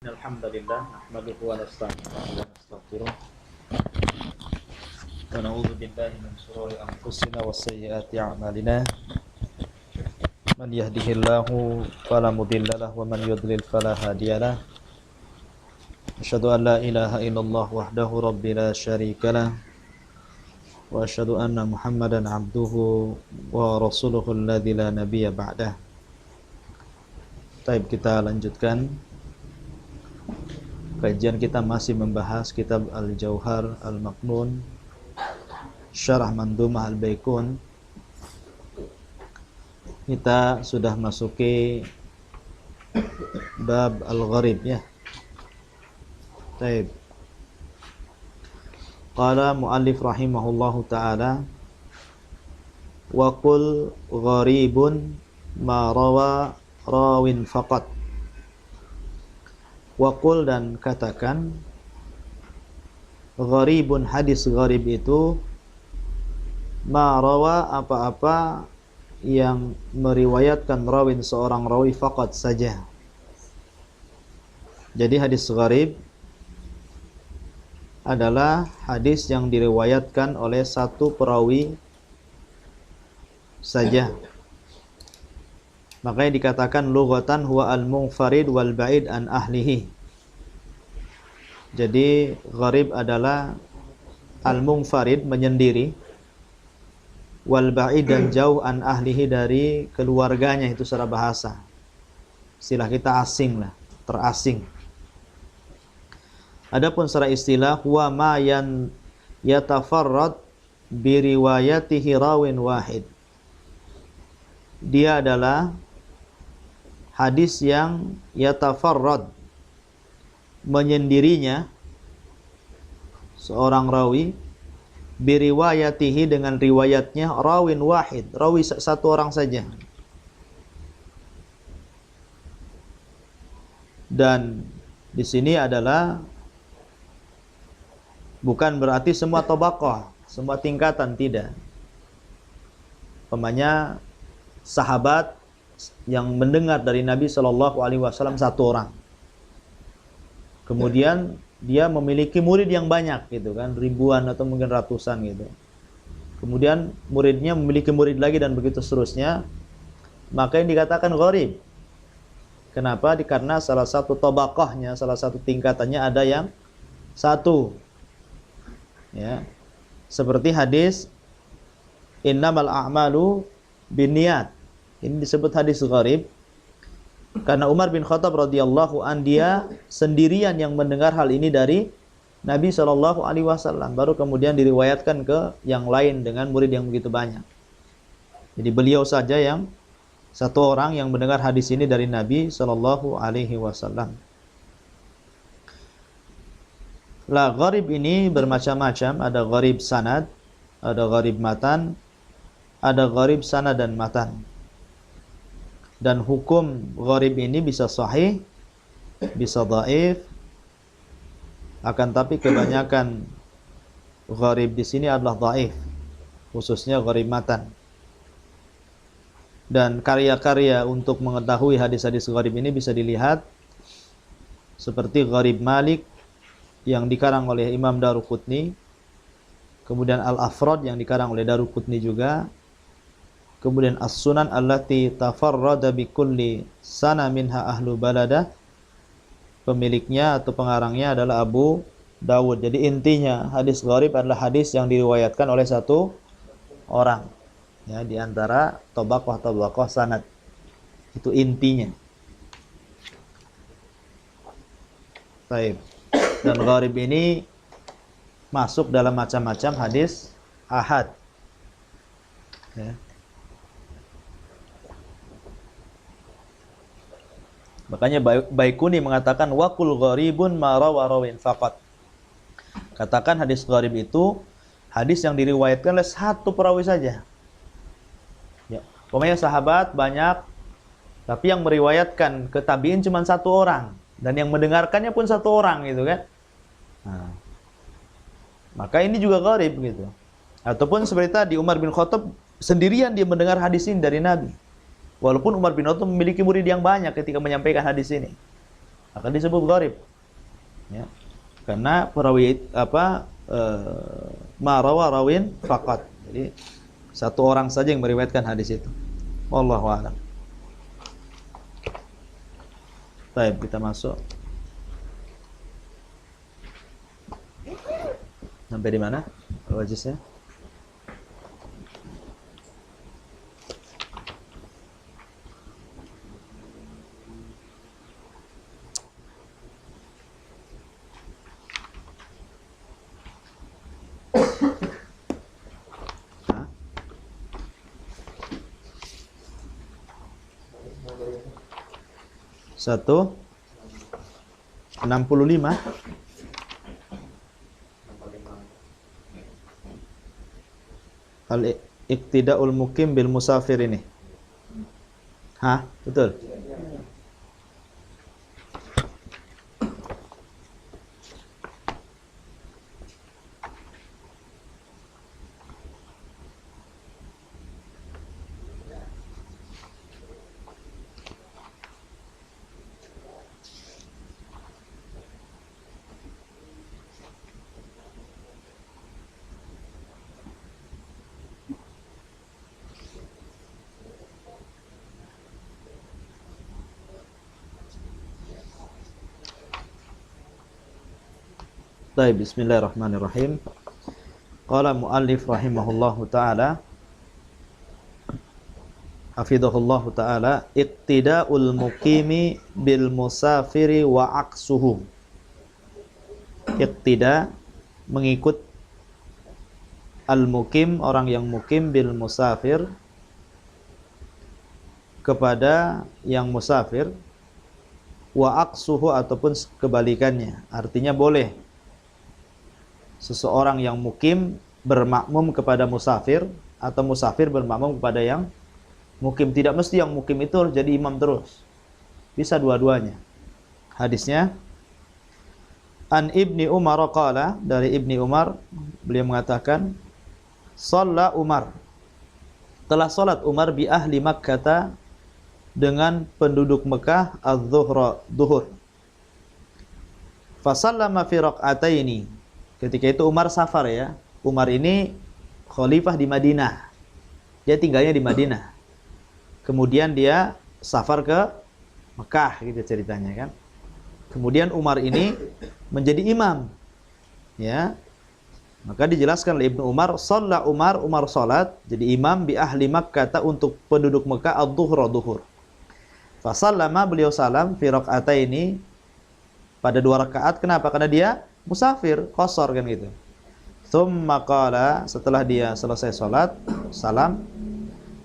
Alhamdulillah nahmaduhu wa nasta'inuhu wa nastaghfiruh wa na'udzu billahi min shururi anfusina wa sayyiati a'malina man yahdihillahu fala mudilla lahu wa man yudlil fala hadiyalah asyhadu an la ilaha illallah wahdahu rabbil la syarika lah wa asyhadu anna muhammadan abduhu wa rasuluhu alladzi la nabiyya ba'dah. Baik, kita lanjutkan. Kajian kita masih membahas kitab Al-Jauhar Al-Maknun Syarah Mandhumah Al-Baikun. Kita sudah masuki bab Al-Gharib ya. Baik. Qala muallif rahimahullahu ta'ala wa qul gharibun ma rawa rawin faqat. Waqul, dan katakan, gharibun, hadis gharib itu ma rawa, apa-apa yang meriwayatkan rawin, seorang rawi, faqat, saja. Jadi hadis gharib adalah hadis yang diriwayatkan oleh satu perawi saja. Makanya dikatakan lughatan huwa al-munfarid wal ba'id an ahlihi. Jadi gharib adalah al-munfarid, menyendiri, wal ba'id, dan jauh, an ahlihi, dari keluarganya. Itu secara bahasa. Istilah kita asing lah, terasing. Adapun secara istilah huwa ma yan yatafarrad bi riwayatihi rawin wahid. Dia adalah hadis yang yatafarrad, menyendirinya seorang rawi, biriwayatihi, dengan riwayatnya, rawin wahid, rawi satu orang saja. Dan di sini adalah bukan berarti semua tabaqah, semua tingkatan, tidak. Umpamanya sahabat yang mendengar dari Nabi Shallallahu Alaihi Wasallam satu orang, kemudian dia memiliki murid yang banyak, gitu kan, ribuan atau mungkin ratusan, gitu. Kemudian muridnya memiliki murid lagi, dan begitu seterusnya. Maka yang dikatakan gharib. Kenapa? Karena salah satu tabaqahnya, salah satu tingkatannya ada yang satu, ya. Seperti hadis innamal a'malu binniyat. Ini disebut hadis gharib karena Umar bin Khattab radhiyallahu an, dia sendirian yang mendengar hal ini dari Nabi Shallallahu Alaihi Wasallam, baru kemudian diriwayatkan ke yang lain dengan murid yang begitu banyak. Jadi beliau saja yang satu orang yang mendengar hadis ini dari Nabi Shallallahu Alaihi Wasallam. Lah, gharib ini bermacam-macam. Ada gharib sanad, ada gharib matan, ada gharib sanad dan matan. Dan hukum gharib ini bisa sahih, bisa dhaif. Akan tapi kebanyakan gharib di sini adalah dhaif, khususnya gharib matan. Dan karya-karya untuk mengetahui hadis-hadis gharib ini bisa dilihat seperti Gharib Malik yang dikarang oleh Imam Daruqutni, kemudian Al-Afrad yang dikarang oleh Daruqutni juga, kemudian As-Sunan allati tafarrada bi kulli sana minha ahlu balada, pemiliknya atau pengarangnya adalah Abu Dawud. Jadi intinya hadis gharib adalah hadis yang diriwayatkan oleh satu orang, ya, di antara tabaqah sanad. Itu intinya. Baik. Dan gharib ini masuk dalam macam-macam hadis ahad, ya. Makanya Baikuni mengatakan waqul gharibun ma rawa rawin faqat. Katakan hadis gharib itu hadis yang diriwayatkan oleh satu perawi saja. Ya, pokoknya sahabat banyak, tapi yang meriwayatkan ke tabi'in cuma satu orang, dan yang mendengarkannya pun satu orang, gitu kan. Nah, maka ini juga gharib, gitu. Ataupun seperti tadi Umar bin Khattab sendirian dia mendengar hadis ini dari Nabi. Walaupun Umar bin Khattab memiliki murid yang banyak ketika menyampaikan hadis ini. Maka disebut gharib. Ya. Karena perawi ma rawa rawin faqat. Jadi satu orang saja yang meriwayatkan hadis itu. Wallahu a'lam. Baik, kita masuk. Sampai di mana? Wajisnya? Satu 65. Al-iqtida'ul mukim bil musafir ini. Hah? Betul? Baik, bismillahirrahmanirrahim. Qala muallif rahimahullahu taala, hafidhahullahu taala, iqtida'ul muqimi bil musafiri wa aqsuhu. Iqtida, mengikut, al-muqim, orang yang mukim, bil musafir, kepada yang musafir, wa aqsuhu, ataupun kebalikannya. Artinya boleh seseorang yang mukim bermakmum kepada musafir, atau musafir bermakmum kepada yang mukim. Tidak mesti yang mukim itu harus jadi imam terus. Bisa dua-duanya. Hadisnya, An Ibni Umar qala, dari Ibni Umar, beliau mengatakan, Shalla Umar, telah salat Umar bi ahli Makkah, dengan penduduk Mekah, az-zuhra, duhur. Fa sallama fi raq'ataini. Ketika itu Umar safar ya. Umar ini khalifah di Madinah. Dia tinggalnya di Madinah. Kemudian dia safar ke Mekah, gitu ceritanya kan. Kemudian Umar ini menjadi imam. Ya. Maka dijelaskan oleh Ibnu Umar, shalla Umar, Umar salat jadi imam bi ahli Makkah, untuk penduduk Mekah, ad-dhuhra, duhur. Fa sallama, beliau salam fi raq'ataini, pada 2 rakaat. Kenapa? Karena dia musafir, qasar kan gitu. Tsumma qala, setelah dia selesai salat, salam,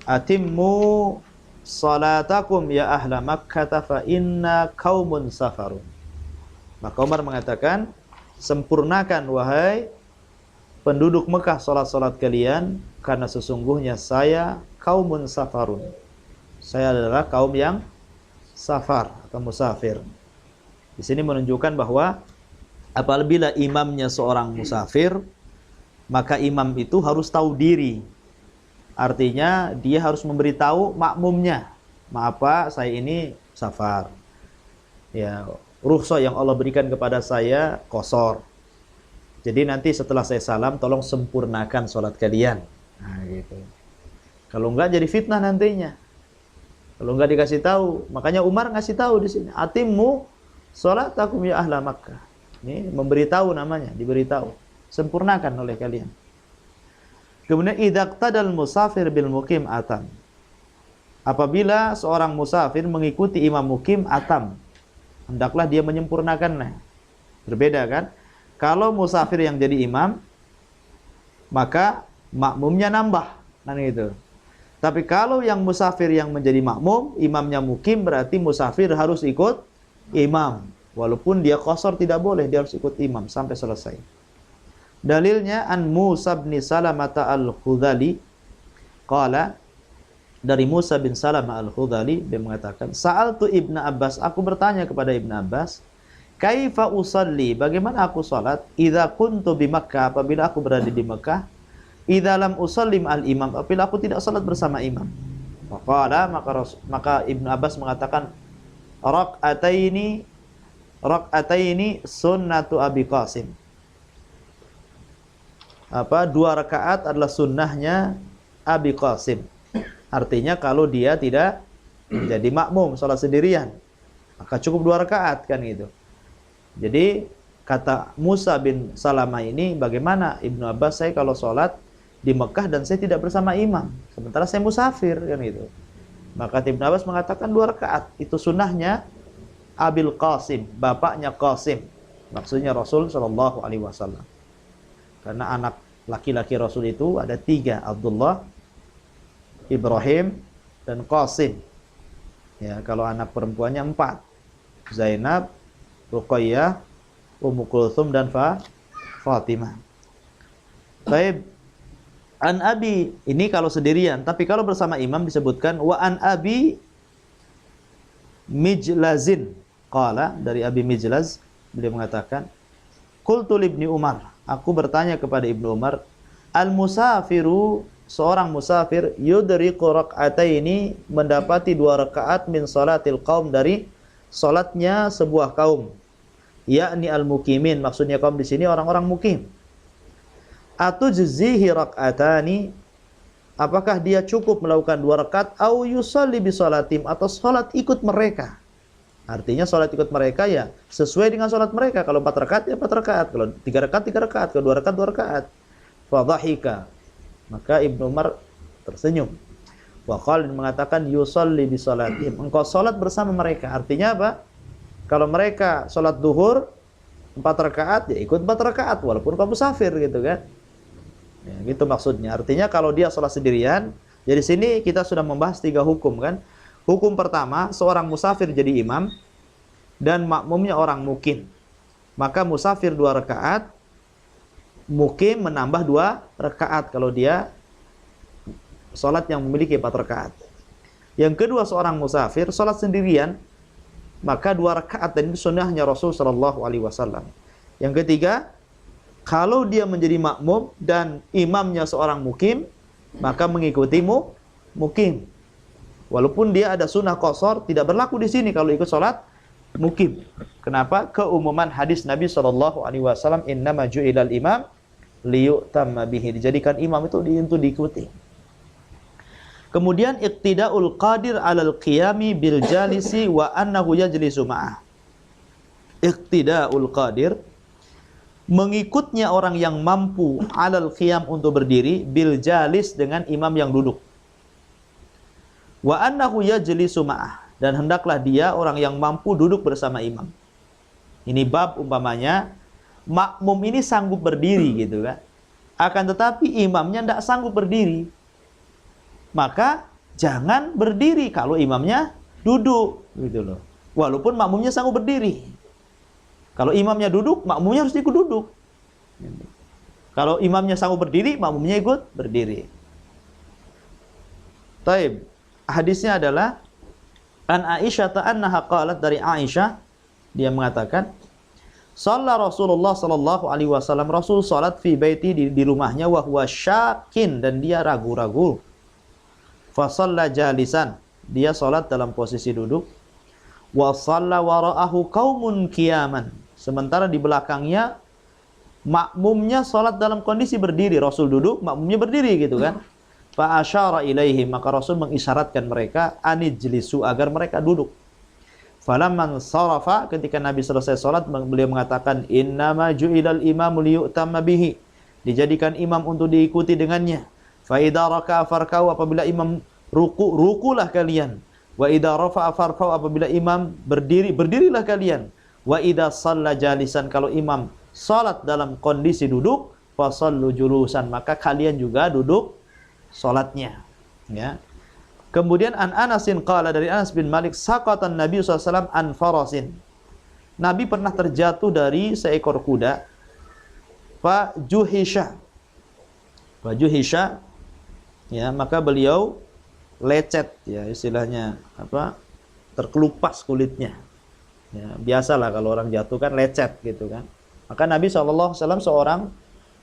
atimmu salatakum ya ahla Makkah fa inna qaumun safarun. Maka Umar mengatakan, sempurnakan wahai penduduk Mekah salat-salat kalian, karena sesungguhnya saya qaumun safarun. Saya adalah kaum yang safar atau musafir. Di sini menunjukkan bahwa apabila imamnya seorang musafir, maka imam itu harus tahu diri. Artinya dia harus memberitahu makmumnya, maaf Pak, saya ini safar. Ya, rukhsah yang Allah berikan kepada saya qasar. Jadi nanti setelah saya salam, tolong sempurnakan sholat kalian. Nah, gitu. Kalau enggak jadi fitnah nantinya. Kalau enggak dikasih tahu, makanya Umar ngasih tahu di sini, atimmu sholatakum ya ahla Makkah. Ini memberitahu namanya, diberitahu. Sempurnakan oleh kalian. Kemudian idzaqtadal musafir bil mukim atam. Apabila seorang musafir mengikuti imam mukim, atam, hendaklah dia menyempurnakannya. Berbeda kan? Kalau musafir yang jadi imam, maka makmumnya nambah, kan gitu. Tapi kalau yang musafir yang menjadi makmum, imamnya mukim, berarti musafir harus ikut imam. Walaupun dia qasar tidak boleh, dia harus ikut imam sampai selesai. Dalilnya an Musa bin Salamah al-Khudhali qala, dari Musa bin Salamah al-Khudhali, dia mengatakan, Sa'altu Ibnu Abbas, aku bertanya kepada Ibnu Abbas, kaifa usalli, bagaimana aku salat, idza kuntu bi Makkah, apabila aku berada di Mekah, idza lam usallim al-imam, apabila aku tidak salat bersama imam. Faqala, maka Ibnu Abbas mengatakan, raq'ataini rak'ataini sunnatu Abi Qasim. Dua rakaat adalah sunnahnya Abi Qasim. Artinya kalau dia tidak menjadi makmum salat sendirian, maka cukup 2 rakaat kan gitu. Jadi kata Musa bin Salamah ini, bagaimana Ibnu Abbas, saya kalau sholat di Mekah dan saya tidak bersama imam, sementara saya musafir kan gitu. Maka Ibnu Abbas mengatakan 2 rakaat itu sunnahnya Abil Qasim, bapaknya Qasim, maksudnya Rasul Shallallahu Alaihi Wasallam. Karena anak laki-laki Rasul itu ada 3, Abdullah, Ibrahim, dan Qasim. Ya, kalau anak perempuannya 4, Zainab, Ruqayyah, Ummu Kulthum, dan Fatimah. Baik, an Abi, ini kalau sendirian, tapi kalau bersama imam disebutkan wa an Abi Mijlazin qala, dari Abi Mijlaz beliau mengatakan qultu li Ibni Umar, aku bertanya kepada Ibnu Umar, al musafiru, seorang musafir, yudriqu rak'ataini, mendapati 2 rakaat min salatil qaum, dari salatnya sebuah kaum, yakni al-muqimin, maksudnya kaum di sini orang-orang mukim. Atujzihi rak'atani, apakah dia cukup melakukan 2 rakaat, au yusalli bi salatim, atau salat ikut mereka. Artinya salat ikut mereka ya sesuai dengan salat mereka. Kalau 4 rakaat ya 4 rakaat, kalau 3 rakaat 3 rakaat, kalau 2 rakaat 2 rakaat. Fadhahika, maka Ibnu Umar tersenyum. Wa qala, mengatakan yusalli bi salatim, engkau salat bersama mereka. Artinya apa? Kalau mereka sholat duhur 4 rakaat, ya ikut 4 rakaat walaupun kamu musafir gitu kan. Ya, gitu maksudnya. Artinya kalau dia sholat sendirian, jadi sini kita sudah membahas 3 hukum kan. Hukum pertama, seorang musafir jadi imam dan makmumnya orang mukim. Maka musafir 2 rakaat, mukim menambah 2 rakaat kalau dia sholat yang memiliki 4 rakaat. Yang kedua, seorang musafir sholat sendirian, maka 2 rakaat, dan itu sunnahnya Rasul Shallallahu Alaihi Wasallam. Yang ketiga, kalau dia menjadi makmum dan imamnya seorang mukim, maka mengikuti mukim. Walaupun dia ada sunnah qasar, tidak berlaku di sini kalau ikut sholat mukim. Kenapa? Keumuman hadis Nabi Shallallahu Alaihi Wasallam, innama ju'ilal imam liyu'tamma bihi, dijadikan imam itu untuk diikuti. Kemudian iqtida'ul qadir 'alal qiyami bil jalisi wa annahu yajlisu ma'ah. Iqtida'ul qadir, mengikutnya orang yang mampu 'alal qiyam, untuk berdiri, bil jalis, dengan imam yang duduk. Wa annahu yajlisu ma'ah, dan hendaklah dia orang yang mampu duduk bersama imam. Ini bab umpamanya makmum ini sanggup berdiri gitu kan. Akan tetapi imamnya tidak sanggup berdiri, maka jangan berdiri kalau imamnya duduk gitu loh. Walaupun makmumnya sanggup berdiri. Kalau imamnya duduk, makmumnya harus ikut duduk. Kalau imamnya sanggup berdiri, makmumnya ikut berdiri. Taib. Hadisnya adalah an Aisyah ta'annaha qalat, dari Aisyah dia mengatakan, shalla Rasulullah sallallahu alaihi wasallam, Rasul salat fi baiti, di rumahnya, wa huwa syakin, dan dia ragu-ragu. Fa shalla jalisan, dia salat dalam posisi duduk. Wa shalla wara'ahu qaumun qiyaman, sementara di belakangnya makmumnya salat dalam kondisi berdiri. Rasul duduk, makmumnya berdiri gitu kan. Fa asyara ilaihim, maka Rasul mengisyaratkan mereka anijlisu, agar mereka duduk. Falamman sarafa, ketika Nabi selesai salat, beliau mengatakan, innama ju'ilal imamu liyu'tamma bihi, dijadikan imam untuk diikuti dengannya. Fa idza raka'a farka'u, apabila imam ruku, rukulah kalian. Wa idza rafa'a farfa'u, apabila imam berdiri, berdirilah kalian. Wa idza shalla jalisan, kalau imam salat dalam kondisi duduk, fa shallu julusan, maka kalian juga duduk salatnya. Ya. Kemudian an Anasin qala, dari Anas bin Malik, saqatan Nabi SAW an farasin, Nabi pernah terjatuh dari seekor kuda. Fa juhisha, ya, maka beliau lecet, ya, istilahnya apa, terkelupas kulitnya, ya, biasalah kalau orang jatuh kan lecet gitu kan. Maka Nabi SAW seorang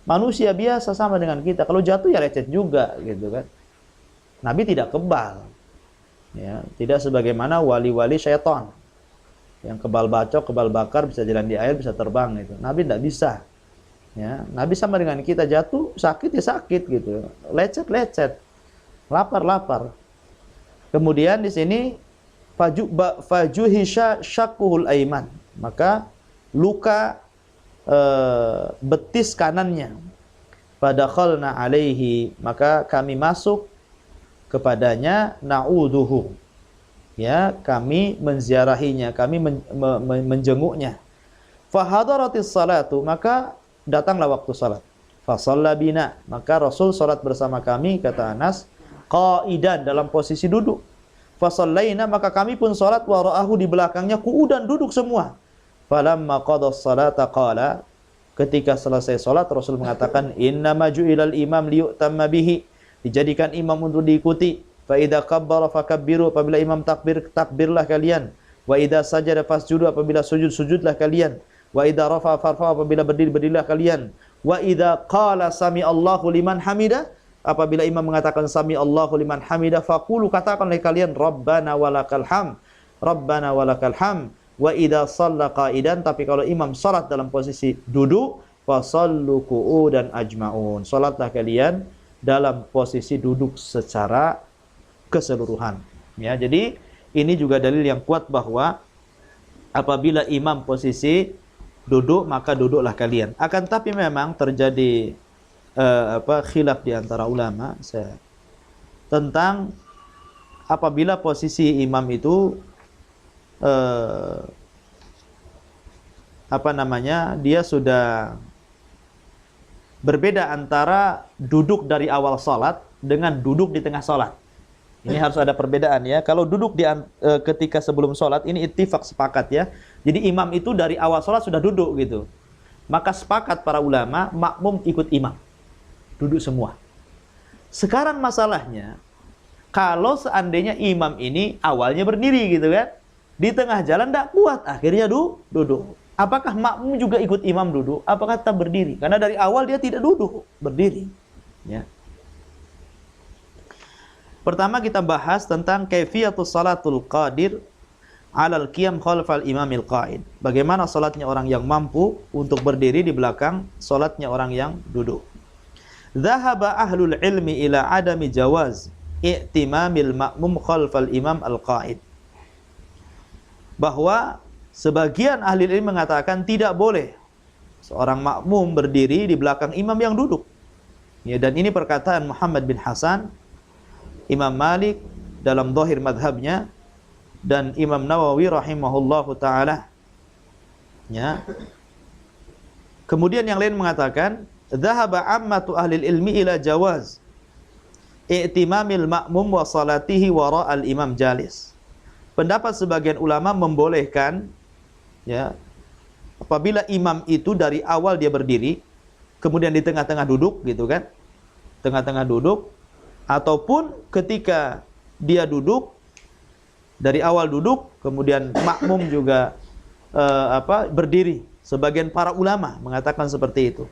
manusia biasa sama dengan kita, kalau jatuh ya lecet juga gitu kan. Nabi tidak kebal, ya, tidak sebagaimana wali-wali syaitan. Yang kebal bacok, kebal bakar, bisa jalan di air, bisa terbang gitu. Nabi tidak bisa. Ya, Nabi sama dengan kita, jatuh sakit ya sakit gitu. Lecet lecet. Lapar lapar. Kemudian di sini fajuhisha syakuhul aiman. Maka luka betis kanannya. Fadakhalna alaihi, maka kami masuk kepadanya, na'udhuhu. Ya, kami menziarahinya, kami menjenguknya. Fahadaratis salatu, maka datanglah waktu salat. Fasalla bina, maka Rasul salat bersama kami, kata Anas, qaidan, dalam posisi duduk. Fasallaina, maka kami pun salat wara'ahu, di belakangnya qu'udan, duduk semua. Falamma qada salata qala, ketika selesai salat Rasul mengatakan, innama ju'ilal imam liyu'tamma bihi, dijadikan imam untuk diikuti. Fa idza kabbara fakabbiru, apabila imam takbir, takbirlah kalian. Wa idza sajada fasjudu, apabila sujud, sujudlah kalian. Wa idza rafa'a farfa'u, apabila berdiri, berdirilah kalian. Wa idza qala sami Allahu liman hamida, apabila imam mengatakan sami Allahu liman hamida, faqulu, katakanlah kalian, Rabbana walakal ham, Rabbana walakal ham. Wa idza shalla qa'idan, tapi kalau imam salat dalam posisi duduk, fasallu qu'udan ajma'un, salatlah kalian dalam posisi duduk secara keseluruhan. Ya, jadi ini juga dalil yang kuat bahwa apabila imam posisi duduk, maka duduklah kalian. Akan tapi memang terjadi khilaf di antara ulama tentang apabila posisi imam itu dia sudah berbeda antara duduk dari awal salat dengan duduk di tengah salat. Ini harus ada perbedaan ya. Kalau duduk ketika sebelum sholat, ini ittifaq, sepakat ya. Jadi imam itu dari awal sholat sudah duduk gitu. Maka sepakat para ulama, makmum ikut imam. Duduk semua. Sekarang masalahnya, kalau seandainya imam ini awalnya berdiri gitu kan, di tengah jalan tidak kuat, akhirnya duduk. Apakah makmum juga ikut imam duduk? Apakah tetap berdiri? Karena dari awal dia tidak duduk, berdiri. Ya. Pertama kita bahas tentang kaifiyatus salatul qadir alal qiyam khalfal imamil qa'id. Bagaimana salatnya orang yang mampu untuk berdiri di belakang salatnya orang yang duduk. Dhahaba ahlul ilmi ila adami jawaz i'timamil ma'mum khalfal imam al-qa'id. Bahwa sebagian ahli ilmu mengatakan tidak boleh seorang makmum berdiri di belakang imam yang duduk. Ya, dan ini perkataan Muhammad bin Hasan, Imam Malik dalam zahir madhabnya, dan Imam Nawawi rahimahullahu ta'ala. Ya. Kemudian yang lain mengatakan, dhahaba ammatu ahlil ilmi ila jawaz i'timamil ma'mum wa salatihi wara'al imam jalis. Pendapat sebagian ulama membolehkan, ya, apabila imam itu dari awal dia berdiri, kemudian di tengah-tengah duduk gitu kan, tengah-tengah duduk, ataupun ketika dia duduk, dari awal duduk, kemudian makmum juga berdiri. Sebagian para ulama mengatakan seperti itu.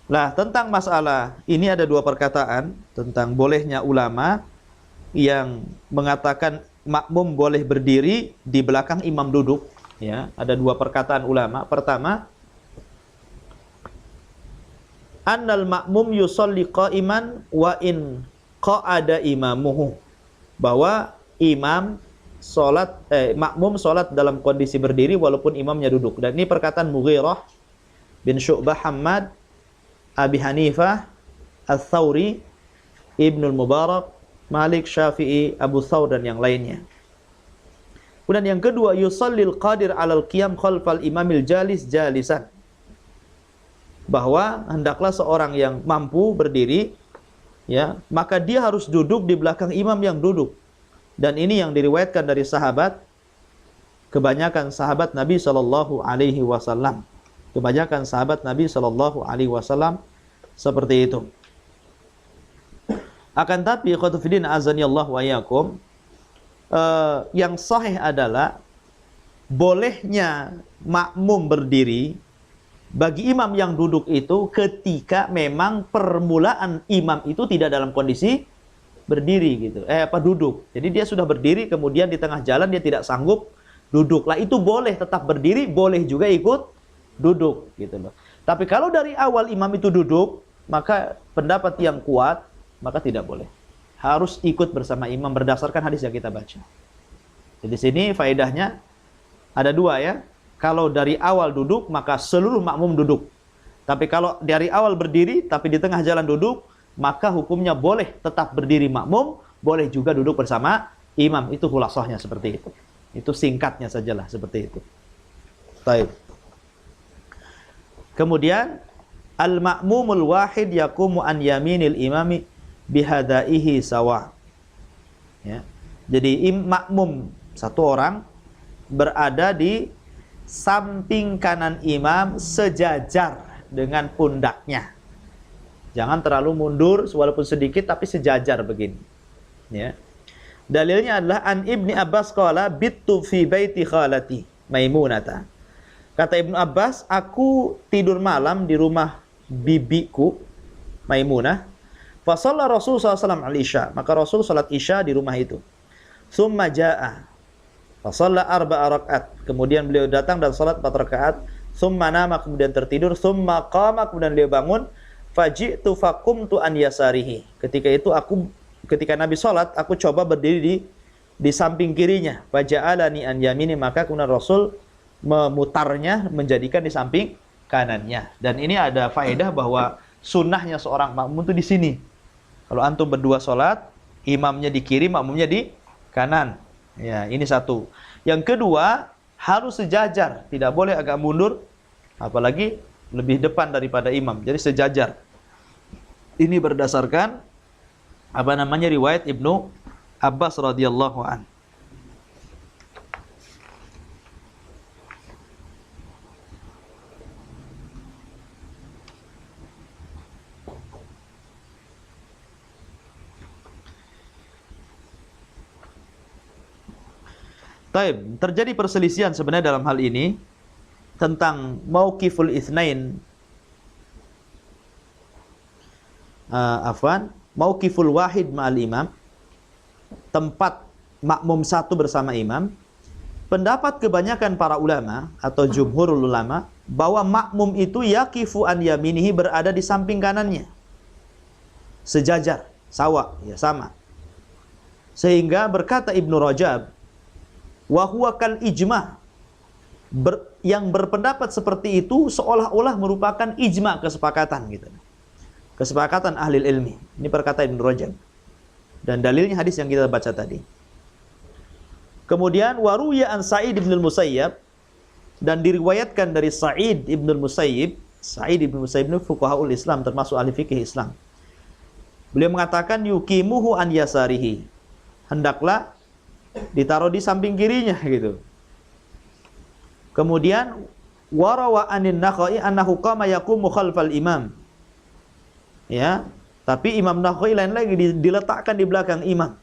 Nah, tentang masalah ini ada dua perkataan tentang bolehnya ulama yang mengatakan makmum boleh berdiri di belakang imam duduk. Ya, ada dua perkataan ulama. Pertama, annal ma'mum yusolli qa'iman wa in qa'ada imamuhu, bahwa makmum salat dalam kondisi berdiri walaupun imamnya duduk. Dan ini perkataan Mughirah bin Syu'bah, Hammad, Abi Hanifah, Ats-Tsauri, Ibnul Mubarak, Malik, Syafi'i, Abu Thawr, dan yang lainnya. Kemudian yang kedua, yusallil qadir 'alal qiyam khalfal imamil jalis jalisan, bahwa hendaklah seorang yang mampu berdiri, ya, maka dia harus duduk di belakang imam yang duduk. Dan ini yang diriwayatkan dari sahabat, kebanyakan sahabat Nabi sallallahu alaihi wasallam. Kebanyakan sahabat Nabi sallallahu alaihi wasallam seperti itu. Akan tapi khotufidin azanillahu wa iyyakum, yang sahih adalah bolehnya makmum berdiri bagi imam yang duduk itu ketika memang permulaan imam itu tidak dalam kondisi berdiri gitu. Duduk. Jadi dia sudah berdiri, kemudian di tengah jalan dia tidak sanggup duduk. Lah itu boleh tetap berdiri, boleh juga ikut duduk gitu loh. Tapi kalau dari awal imam itu duduk, maka pendapat yang kuat, maka tidak boleh. Harus ikut bersama imam berdasarkan hadis yang kita baca. Jadi di sini faedahnya ada dua ya. Kalau dari awal duduk, maka seluruh makmum duduk. Tapi kalau dari awal berdiri, tapi di tengah jalan duduk, maka hukumnya boleh tetap berdiri makmum, boleh juga duduk bersama imam. Itu khulasahnya seperti itu. Itu singkatnya sajalah seperti itu. Baik. Kemudian al-ma'mumul wahid yaqumu an yaminil imami bihadaihi sawa. Ya. Jadi makmum satu orang berada di samping kanan imam sejajar dengan pundaknya. Jangan terlalu mundur walaupun sedikit tapi sejajar begini. Ya. Dalilnya adalah an Ibni Abbas qala bittu fi baiti khalati Maimunata. Kata Ibnu Abbas, aku tidur malam di rumah bibiku Maimunah. Fa shalla Rasul sallallahu alaihi wasallam al-isya. Maka Rasul salat isya di rumah itu. Tsumma jaa fa shalla 4 rakaat. Kemudian beliau datang dan salat 4 rakaat. Tsumma nama, kemudian tertidur. Tsumma qama, kemudian beliau bangun. Faji'tu faqumtu an yasarihi. Ketika Nabi salat, aku coba berdiri di samping kirinya. Faja'alani an yamini, maka kemudian Rasul memutarnya menjadikan di samping kanannya. Dan ini ada faedah bahwa sunnahnya seorang makmum itu di sini. Kalau antum berdua salat, imamnya di kiri, makmumnya di kanan. Ya, ini satu. Yang kedua, harus sejajar, tidak boleh agak mundur, apalagi lebih depan daripada imam. Jadi sejajar. Ini berdasarkan riwayat Ibnu Abbas radhiyallahu an. Taib, terjadi perselisihan sebenarnya dalam hal ini tentang mauqiful itsnain, mauqiful wahid ma'al imam, tempat makmum satu bersama imam. Pendapat kebanyakan para ulama atau jumhurul ulama bahwa makmum itu yaqifu an yaminihi, berada di samping kanannya, sejajar, sawa, ya sama. Sehingga berkata Ibnu Rajab, wa huwa kal ijma', yang berpendapat seperti itu seolah-olah merupakan ijma', kesepakatan gitu. Kesepakatan ahli ilmi. Ini perkataan Ibnu Rajab. Dan dalilnya hadis yang kita baca tadi. Kemudian waruya an Sa'id bin al-Musayyab, dan diriwayatkan dari Sa'id bin al-Musayyib. Sa'id bin al-Musayyib ini fuqahaul Islam, termasuk ahli fikih Islam. Beliau mengatakan yuqimuhu an yasarihi, hendaklah ditaruh di samping kirinya gitu. Kemudian warawa anin Nakhai annahu qama yaqumu khalfal imam. Ya, tapi Imam Nakhai lain lagi diletakkan di belakang imam.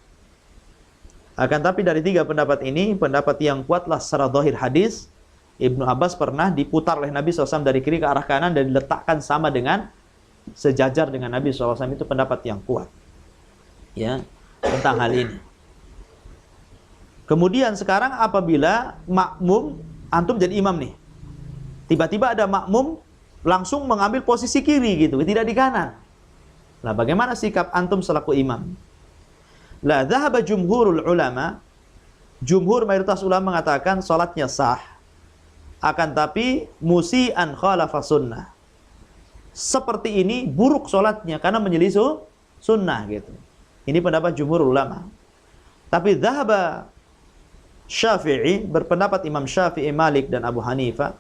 Akan tapi dari tiga pendapat ini, pendapat yang kuatlah secara zahir hadis, Ibnu Abbas pernah diputar oleh Nabi SAW dari kiri ke arah kanan dan diletakkan sama dengan, sejajar dengan Nabi SAW. Itu pendapat yang kuat ya tentang hal ini. Kemudian sekarang apabila makmum, antum jadi imam nih, tiba-tiba ada makmum langsung mengambil posisi kiri gitu, tidak di kanan. Nah, bagaimana sikap antum selaku imam? La dhahaba jumhurul ulama, jumhur mayoritas ulama mengatakan salatnya sah. Akan tapi musian khalafa sunnah. Seperti ini buruk salatnya karena menyelisih sunnah gitu. Ini pendapat jumhur ulama. Tapi dhahaba Syafi'i, berpendapat Imam Syafi'i, Malik dan Abu Hanifah.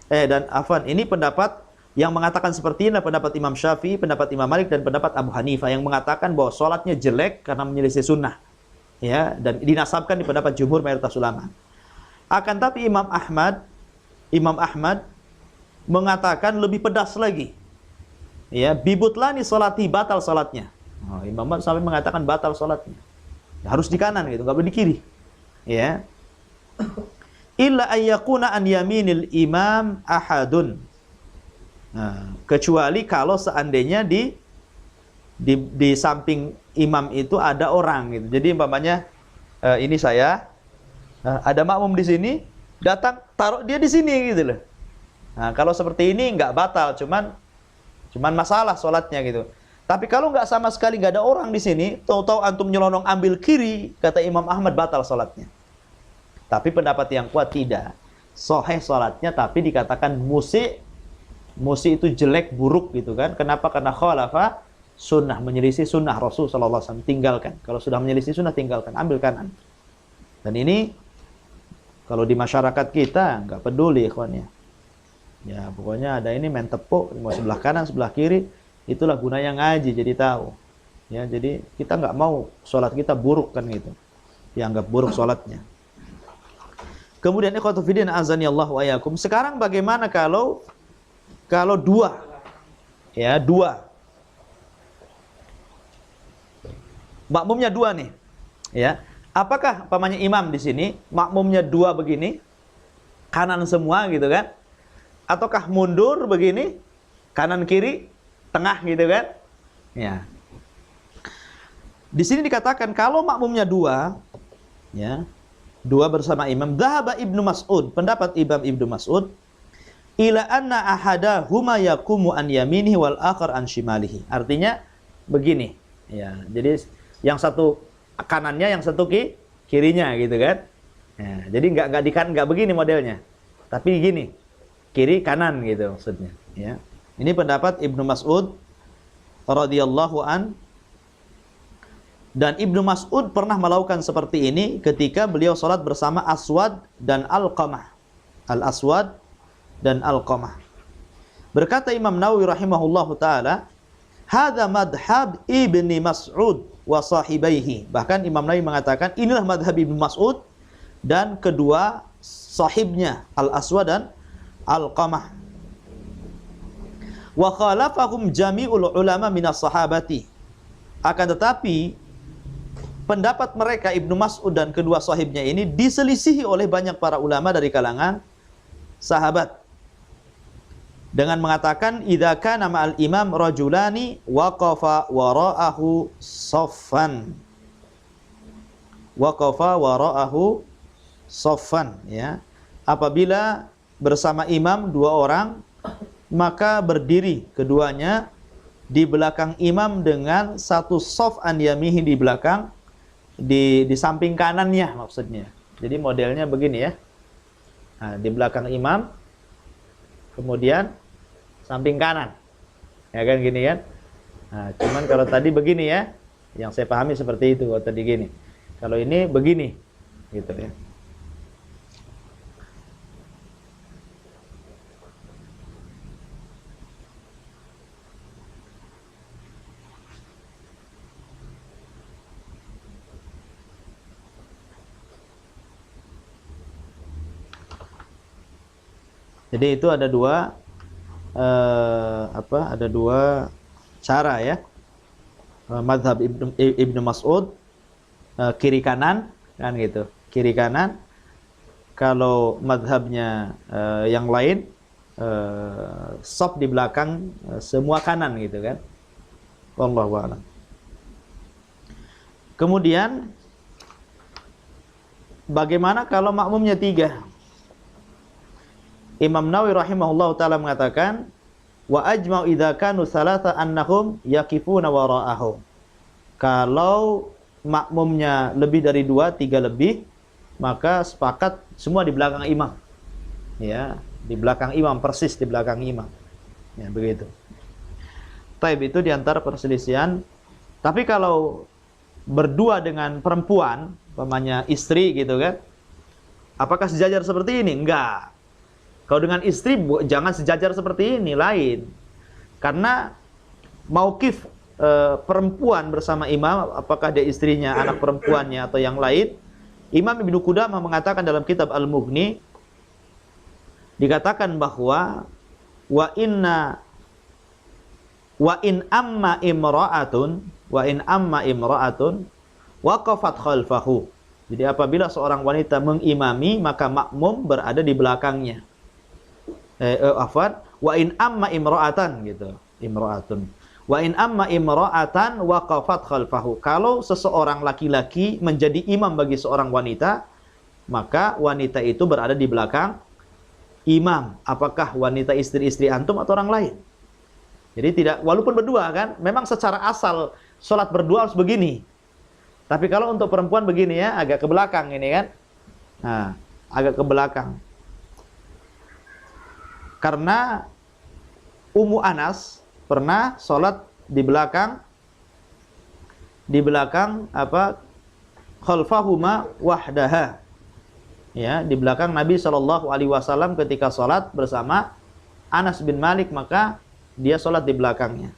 Ini pendapat yang mengatakan seperti ini, pendapat Imam Syafi'i, pendapat Imam Malik dan pendapat Abu Hanifah yang mengatakan bahwa sholatnya jelek karena menyelisih sunnah. Ya, dan dinasabkan di pendapat jumhur mayoritas ulama. Akan tapi Imam Ahmad mengatakan lebih pedas lagi. Ya, bibutlani sholati, batal sholatnya. Imam Ahmad sampai mengatakan batal sholatnya. Ya, harus di kanan gitu, nggak boleh di kiri. Ya, illa ayyakuna an yaminil imam ahadun. Nah, kecuali kalau seandainya di samping imam itu ada orang gitu. Jadi umpamanya ini saya ada makmum di sini, datang taruh dia di sini gitu loh. Nah, kalau seperti ini nggak batal, cuman masalah sholatnya gitu. Tapi kalau nggak sama sekali nggak ada orang di sini, tahu-tahu antum nyelonong ambil kiri, kata Imam Ahmad batal sholatnya. Tapi pendapat yang kuat tidak. Sahih sholatnya, tapi dikatakan musi itu jelek, buruk gitu kan. Kenapa? Karena khalafa sunnah, menyelisih sunnah Rasul sallallahu alaihi wasallam, tinggalkan. Kalau sudah menyelisih sunnah, tinggalkan, ambil kanan. Dan ini kalau di masyarakat kita nggak peduli ikhwannya. Ya pokoknya ada ini main tepuk, mau sebelah kanan, sebelah kiri, itulah gunanya ngaji, jadi tahu. Ya, jadi kita nggak mau sholat kita buruk kan gitu. Dianggap buruk sholatnya. Kemudian ikhwatu fiddin azanillahu wa iyyakum. Sekarang bagaimana kalau dua? Ya, dua. Makmumnya dua nih. Ya. Apakah pamannya imam di sini makmumnya dua begini? Kanan semua gitu kan? Ataukah mundur begini? Kanan kiri, tengah gitu kan? Ya. Di sini dikatakan kalau makmumnya dua, ya. Dua bersama imam, dhahaba Ibnu Mas'ud, pendapat Imam Ibnu Mas'ud, ila anna ahadahuma yaqumu an yaminihi wal akhar an shimalihi. Artinya begini, ya. Jadi yang satu kanannya, yang satu kirinya gitu kan. Ya, jadi enggak begini modelnya. Tapi gini, kiri kanan gitu maksudnya, ya. Ini pendapat Ibnu Mas'ud radhiyallahu an. Dan Ibnu Mas'ud pernah melakukan seperti ini ketika beliau sholat bersama Aswad dan Alqamah. Al-Aswad dan Alqamah. Berkata Imam Nawawi rahimahullahu ta'ala, hadza madhab Ibni Mas'ud wa sahibaihi. Bahkan Imam Nawawi mengatakan, inilah madhab Ibnu Mas'ud dan kedua sahibnya, Al-Aswad dan Alqamah. Wa khalafahum jami'ul ulama minas sahabati. Akan tetapi pendapat mereka Ibnu Mas'ud dan kedua sahibnya ini diselisihi oleh banyak para ulama dari kalangan sahabat dengan mengatakan idza kana ma'al imam rajulani waqafa wara'ahu saffan. Waqafa wara'ahu saffan, ya. Apabila bersama imam dua orang, maka berdiri keduanya di belakang imam dengan satu shaf an yamihi di belakang, di samping kanannya maksudnya. Jadi modelnya begini ya. Nah, di belakang imam, kemudian samping kanan. Ya kan gini kan. Nah, cuman kalau tadi begini ya, yang saya pahami seperti itu. Kalau tadi gini. Kalau ini begini gitu ya. Jadi itu ada dua ada dua cara ya. Mazhab Ibnu Mas'ud kiri kanan kan gitu. Kiri kanan. Kalau mazhabnya yang lain shaf di belakang semua kanan gitu kan. Wallahu a'lam. Kemudian bagaimana kalau makmumnya tiga? Imam Nawawi rahimahullahu ta'ala mengatakan wa ajma'u idza kanu thalatha annahum yaqifuna wara'ahu. Kalau makmumnya lebih dari dua, tiga lebih, maka sepakat semua di belakang imam. Ya, di belakang imam, persis di belakang imam. Ya, begitu. Taib itu diantara perselisihan. Tapi kalau berdua dengan perempuan, umpamanya istri gitu kan, apakah sejajar seperti ini? Enggak. Kalau dengan istri jangan sejajar seperti ini, lain. Karena mauqif perempuan bersama imam, apakah dia istrinya, anak perempuannya atau yang lain, Imam Ibnu Qudamah mengatakan dalam kitab Al-Mughni, dikatakan bahwa wa in amma imra'atun waqafat khalfahu. Jadi apabila seorang wanita mengimami, maka makmum berada di belakangnya. Wa in amma imra'atan gitu. Imra'atun. Wa in amma imra'atan waqafat khalfahu. Kalau seseorang laki-laki menjadi imam bagi seorang wanita, maka wanita itu berada di belakang imam. Apakah wanita istri-istri antum atau orang lain? Jadi tidak, walaupun berdua kan, memang secara asal sholat berdua harus begini. Tapi kalau untuk perempuan begini ya, agak ke belakang ini kan. Nah, agak ke belakang. Karena Ummu Anas pernah sholat di belakang apa? Khalfahuma wahdaha. Ya, di belakang Nabi SAW ketika sholat bersama Anas bin Malik, maka dia sholat di belakangnya.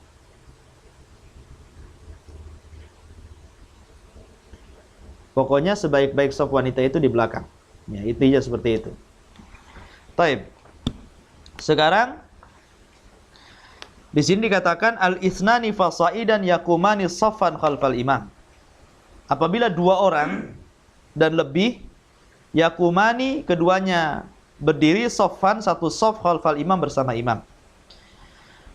Pokoknya sebaik-baik saf wanita itu di belakang. Ya, intinya seperti itu. Taib. Sekarang di sini dikatakan al-itsnani fasaidan yakumani saffan khalfal imam. Apabila dua orang dan lebih, yakumani keduanya berdiri saffan, satu saf khalfal imam, bersama imam.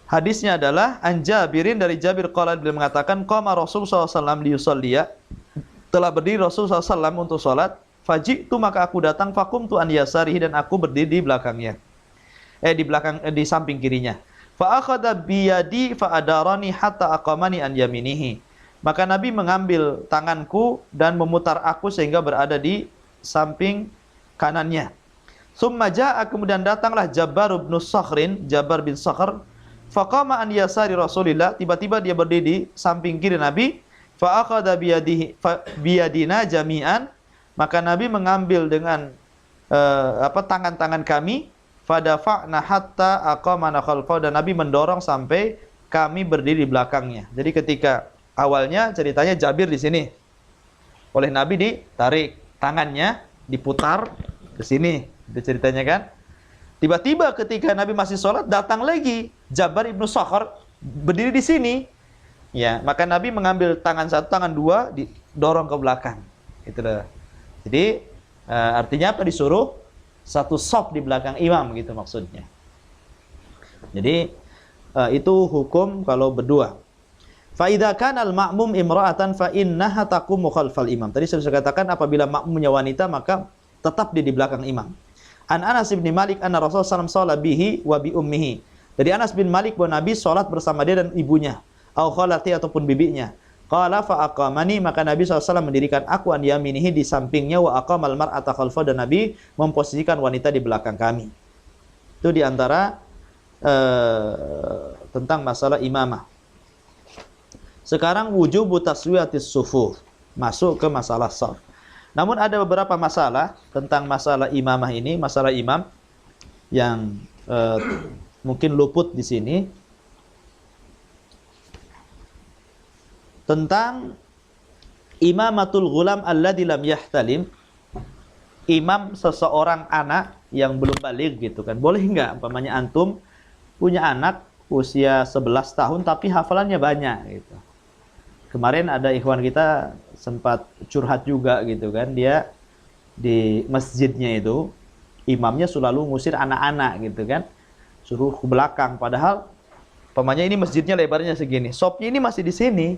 Hadisnya adalah an Jabirin, dari Jabir qala, beliau mengatakan qama Rasul SAW liyusalliya, telah berdiri Rasul SAW untuk salat, faji'tu, maka aku datang, faqumtu an yasarihi, dan aku berdiri di belakangnya. Di samping kirinya. Fa akhadha biyadi fa adarani hatta aqamani an yaminihi. Maka Nabi mengambil tanganku dan memutar aku sehingga berada di samping kanannya. Summa jaa, kemudian datanglah Jabbar bin Sakhrin, Jabbar bin Sakhr, faqama an yasari Rasulillah, tiba-tiba dia berdiri di samping kiri Nabi. Fa akhadha biyadina jami'an, maka Nabi mengambil dengan tangan-tangan kami. Fadafa'na hatta aqamana khalfahu, dan Nabi mendorong sampai kami berdiri di belakangnya. Jadi ketika awalnya ceritanya Jabir di sini, oleh Nabi ditarik tangannya, diputar ke sini, itu ceritanya kan. Tiba-tiba ketika Nabi masih sholat, datang lagi Jabbar ibnu Sakhr berdiri di sini. Ya, maka Nabi mengambil tangan satu, tangan dua, didorong ke belakang. Itulah. Jadi artinya apa? Disuruh satu shaf di belakang imam, gitu maksudnya. Jadi itu hukum kalau berdua. Fa idza kana al-ma'mum imra'atan fa innaha taqumu khalfal imam. Tadi saya katakan apabila makmumnya wanita maka tetap dia di belakang imam. An Anas bin Malik anna Rasulullah sallallahu alaihi wasallam bihi wa bi ummihi. Dari Anas bin Malik bahwa Nabi salat bersama dia dan ibunya, au khalati, ataupun bibinya. Qala fa aqamani, maka Nabi SAW mendirikan aku an yaminihi, di sampingnya, wa aqamal mar'ata khalfa, dan Nabi memposisikan wanita di belakang kami. Itu diantara tentang masalah imamah. Sekarang wujubu taswiyatis sufuf, masuk ke masalah shaf. Namun ada beberapa masalah tentang masalah imamah ini, masalah imam yang mungkin luput di sini. Tentang imamatul ghulam alladzi lam yahtalim, imam seseorang anak yang belum balik, gitu kan. Boleh enggak umpamanya antum punya anak usia 11 tahun tapi hafalannya banyak, gitu. Kemarin ada ikhwan kita sempat curhat juga, gitu kan. Dia di masjidnya itu imamnya selalu ngusir anak-anak, gitu kan. Suruh ke belakang, padahal umpamanya ini masjidnya lebarnya segini, shopnya ini masih di sini.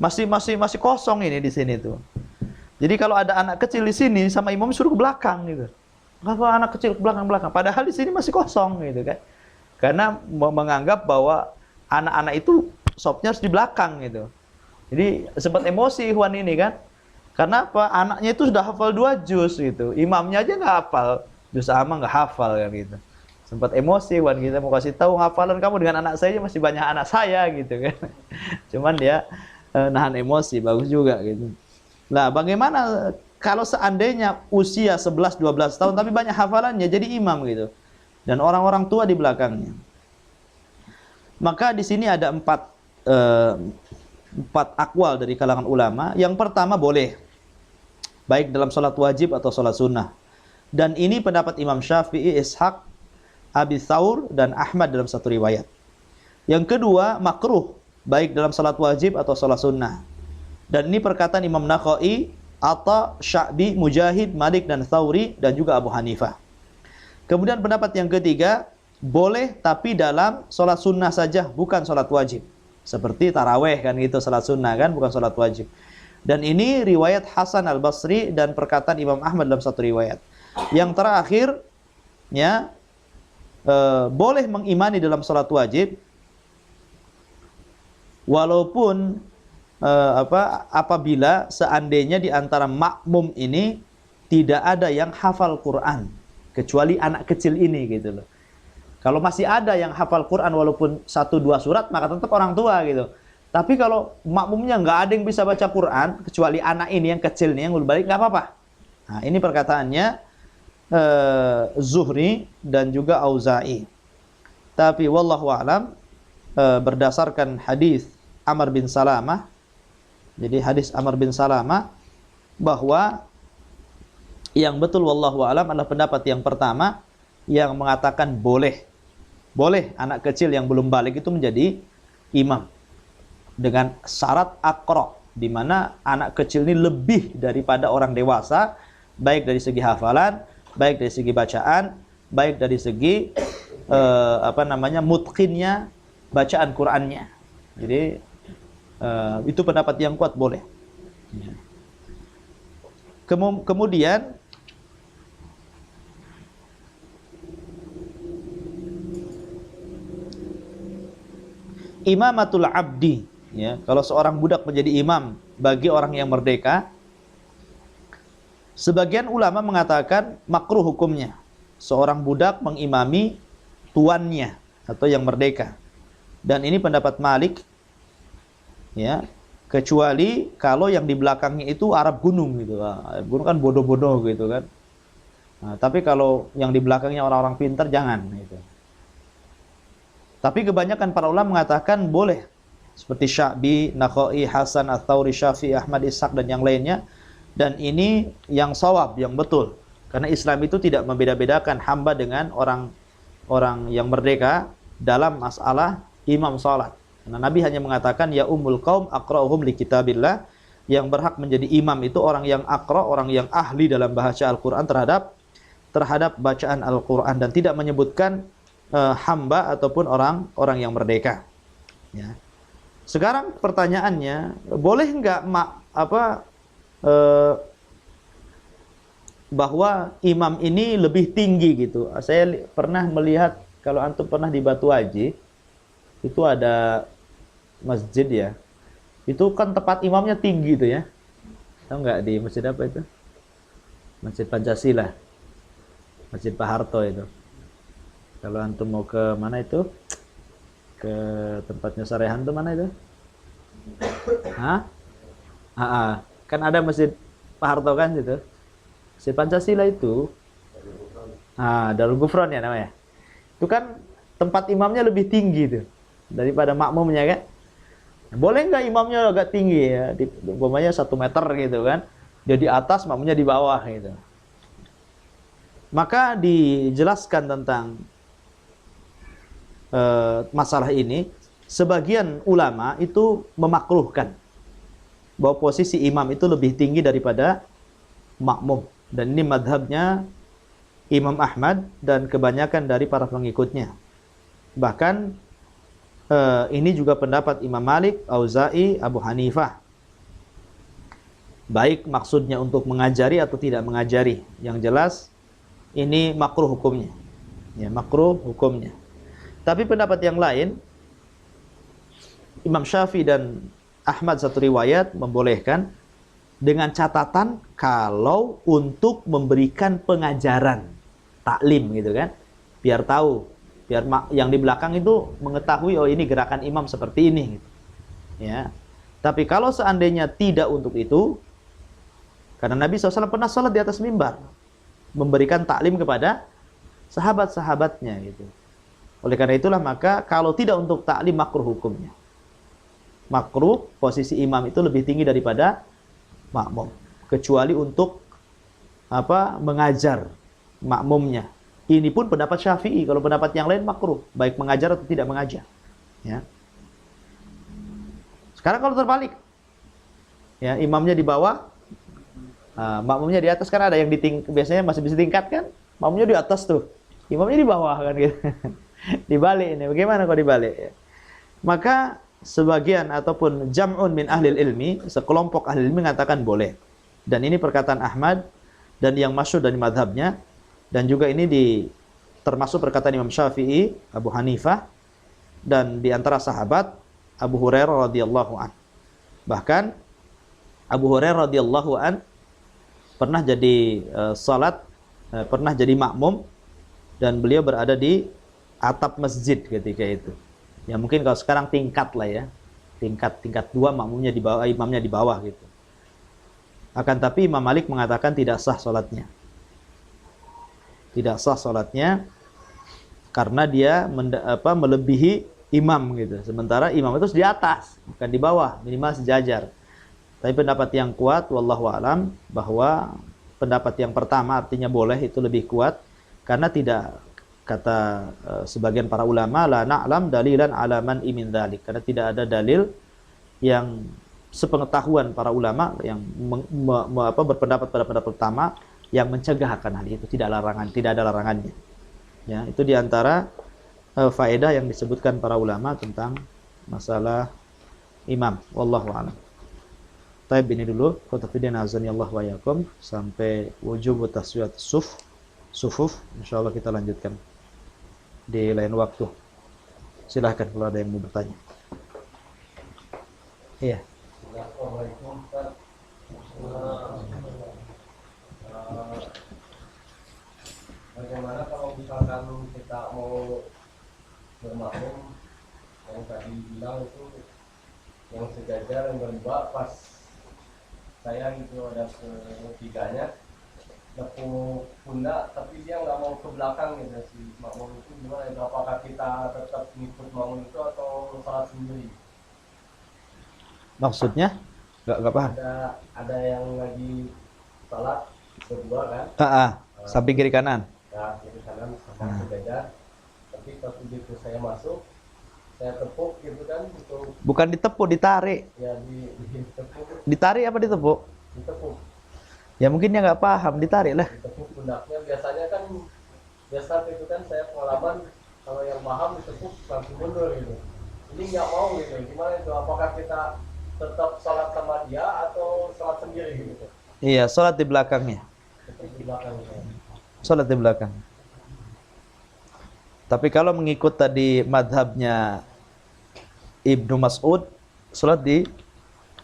Masih kosong ini di sini tuh. Jadi kalau ada anak kecil di sini sama imam suruh ke belakang, gitu. Kalau anak kecil ke belakang, padahal di sini masih kosong, gitu kan. Karena menganggap bahwa anak-anak itu shopnya harus di belakang, gitu. Jadi sempat emosi ikhwan ini kan. Karena apa? Anaknya itu sudah hafal 2 juz, gitu. Imamnya aja nggak hafal, juz amma nggak hafal, kan, gitu. Sempat emosi ikhwan kita, mau kasih tahu hafalan kamu dengan anak saya masih banyak anak saya, gitu kan. Cuman dia nahan emosi, bagus juga, gitu. Nah, bagaimana kalau seandainya usia 11-12 tahun tapi banyak hafalannya jadi imam, gitu, dan orang-orang tua di belakangnya? Maka di sini ada 4 akwal dari kalangan ulama. Yang pertama, boleh, baik dalam sholat wajib atau sholat sunnah. Dan ini pendapat Imam Syafi'i, Ishaq, Abi Thawr, dan Ahmad dalam satu riwayat. Yang kedua, makruh, baik dalam salat wajib atau salat sunnah. Dan ini perkataan Imam Nakhai, Atha, Sya'bi, Mujahid, Malik, dan Thawri, dan juga Abu Hanifah. Kemudian pendapat yang ketiga, boleh tapi dalam salat sunnah saja, bukan salat wajib. Seperti taraweh kan gitu, salat sunnah kan, bukan salat wajib. Dan ini riwayat Hasan Al-Basri dan perkataan Imam Ahmad dalam satu riwayat. Yang terakhir, ya, boleh mengimani dalam salat wajib walaupun apabila seandainya di antara makmum ini tidak ada yang hafal Quran, kecuali anak kecil ini gitu loh. Kalau masih ada yang hafal Quran walaupun 1-2 surat, maka tetap orang tua gitu. Tapi kalau makmumnya nggak ada yang bisa baca Quran, kecuali anak ini yang kecil nih yang balik, nggak apa-apa. Nah, ini perkataannya Zuhri dan juga Auza'i. Tapi wallahu a'lam, berdasarkan hadis Amr bin Salamah, jadi hadis Amr bin Salamah, bahwa yang betul wallahu a'lam adalah pendapat yang pertama yang mengatakan boleh anak kecil yang belum balik itu menjadi imam dengan syarat aqra, di mana anak kecil ini lebih daripada orang dewasa, baik dari segi hafalan, baik dari segi bacaan, baik dari segi mutqinnya bacaan Qur'annya. Jadi itu pendapat yang kuat, boleh. Kemudian imamatul abdi, ya, kalau seorang budak menjadi imam bagi orang yang merdeka, sebagian ulama mengatakan makruh hukumnya seorang budak mengimami tuannya atau yang merdeka. Dan ini pendapat Malik, ya, kecuali kalau yang di belakangnya itu Arab gunung gitu. Arab gunung kan bodoh-bodoh gitu kan. Nah, tapi kalau yang di belakangnya orang-orang pintar, jangan gitu. Tapi kebanyakan para ulama mengatakan boleh, seperti Sya'bi, Nakhai, Hasan, Ats-Tsauri, Syafi'i, Ahmad, Ishaq dan yang lainnya. Dan ini yang shawab, yang betul, karena Islam itu tidak membeda-bedakan hamba dengan orang yang merdeka dalam masalah imam salat. Karena Nabi hanya mengatakan ya ummul qaum aqra'uhum li kitabillah, yang berhak menjadi imam itu orang yang aqra, orang yang ahli dalam bahasa Al-Qur'an terhadap bacaan Al-Qur'an, dan tidak menyebutkan hamba ataupun orang yang merdeka. Ya. Sekarang pertanyaannya, boleh nggak bahwa imam ini lebih tinggi gitu? Saya pernah melihat, kalau antum pernah di Batu Haji, itu ada masjid ya. Itu kan tempat imamnya tinggi itu ya. Tahu nggak di masjid apa itu? Masjid Pancasila. Masjid Pak Harto itu. Kalau antum mau ke mana itu? Ke tempatnya Sarehan tuh mana itu? Hah? Kan ada Masjid Pak Harto kan situ. Masjid Pancasila itu. Darul Ghufran ya namanya. Itu kan tempat imamnya lebih tinggi tuh daripada makmumnya kan. Boleh nggak imamnya agak tinggi ya? Umpamanya 1 meter gitu kan. Dia di atas, makmumnya di bawah gitu. Maka dijelaskan tentang masalah ini, sebagian ulama itu memakruhkan bahwa posisi imam itu lebih tinggi daripada makmum, dan ini madhabnya Imam Ahmad dan kebanyakan dari para pengikutnya. Bahkan ini juga pendapat Imam Malik, Auza'i, Abu Hanifah, baik maksudnya untuk mengajari atau tidak mengajari. Yang jelas ini makruh hukumnya, ya, makruh hukumnya. Tapi pendapat yang lain, Imam Syafi'i dan Ahmad satu riwayat membolehkan, dengan catatan kalau untuk memberikan pengajaran, taklim gitu kan, biar tahu, biar yang di belakang itu mengetahui, oh ini gerakan imam seperti ini gitu. Ya. Tapi kalau seandainya tidak untuk itu, karena Nabi SAW pernah sholat di atas mimbar memberikan taklim kepada sahabat-sahabatnya gitu. Oleh karena itulah, maka kalau tidak untuk taklim, makruh hukumnya. Makruh, posisi imam itu lebih tinggi daripada makmum, kecuali untuk mengajar makmumnya. Ini pun pendapat Syafi'i. Kalau pendapat yang lain makruh, baik mengajar atau tidak mengajar. Ya. Sekarang kalau terbalik, ya, imamnya di bawah, makmumnya di atas, kan ada yang biasanya masih bisa tingkatkan, makmumnya di atas tuh, imamnya di bawah kan gitu. Dibalik ini, bagaimana kalau dibalik? Ya. Maka sebagian ataupun jam'un min ahli ilmi, sekelompok ahli ilmi mengatakan boleh. Dan ini perkataan Ahmad dan yang masyhur dari madhabnya, dan juga ini termasuk perkataan Imam Syafi'i, Abu Hanifah, dan di antara sahabat Abu Hurairah radhiyallahu an. Bahkan Abu Hurairah radhiyallahu an pernah jadi pernah jadi makmum, dan beliau berada di atap masjid ketika itu. Ya mungkin kalau sekarang tingkat lah ya. Tingkat 2, makmumnya di bawah, imamnya di bawah gitu. Akan tapi Imam Malik mengatakan tidak sah salatnya. Tidak sah salatnya karena dia melebihi imam gitu. Sementara imam itu di atas, bukan di bawah, minimal sejajar. Tapi pendapat yang kuat wallahu alam bahwa pendapat yang pertama artinya boleh itu lebih kuat, karena tidak, kata sebagian para ulama, la na'lam dalilan ala man imin dzalik, karena tidak ada dalil yang sepengetahuan para ulama yang berpendapat pada pendapat pertama yang mencegah akan hal itu, tidak ada larangannya. Ya, itu diantara faedah yang disebutkan para ulama tentang masalah imam. Wallahu a'lam. Taib ini dulu. Qutafidin azani Allah wa yakum sampai wujub taswiyat sufuf. Insyaallah kita lanjutkan di lain waktu. Silahkan kalau ada yang mau bertanya. Iya. Assalamualaikum Ustaz. Bagaimana kalau misalkan kita mau bermakmum, yang tadi bilang itu yang sejajar yang berdua, pas saya gitu ada ketiganya nepuk pundak, tapi dia nggak mau ke belakang gitu, si makmum itu gimana itu? Apakah kita tetap ngikut makmum itu atau salat sendiri? Maksudnya? Nggak paham. Ada yang lagi salat berdua kan? Samping kiri kanan. Ya, kiri kanan sama sejajar. Tapi pas begitu saya masuk, saya tepuk gitu kan, untuk Bukan ditepuk, ditarik. ya ditepuk. Ditarik apa ditepuk? Ditepuk. Ya mungkin dia nggak paham, ditarik lah. Ditepuk pundaknya, biasanya kan biasa itu kan saya pengalaman kalau yang paham ditepuk langsung mundur gitu. Ini nggak mau gitu. Gimana itu? Apakah kita tetap salat sama dia atau salat sendiri gitu? Iya, sholat di belakangnya. Tetap di belakang gitu. Sholat di belakang. Tapi kalau mengikut tadi madhabnya Ibnu Mas'ud, sholat di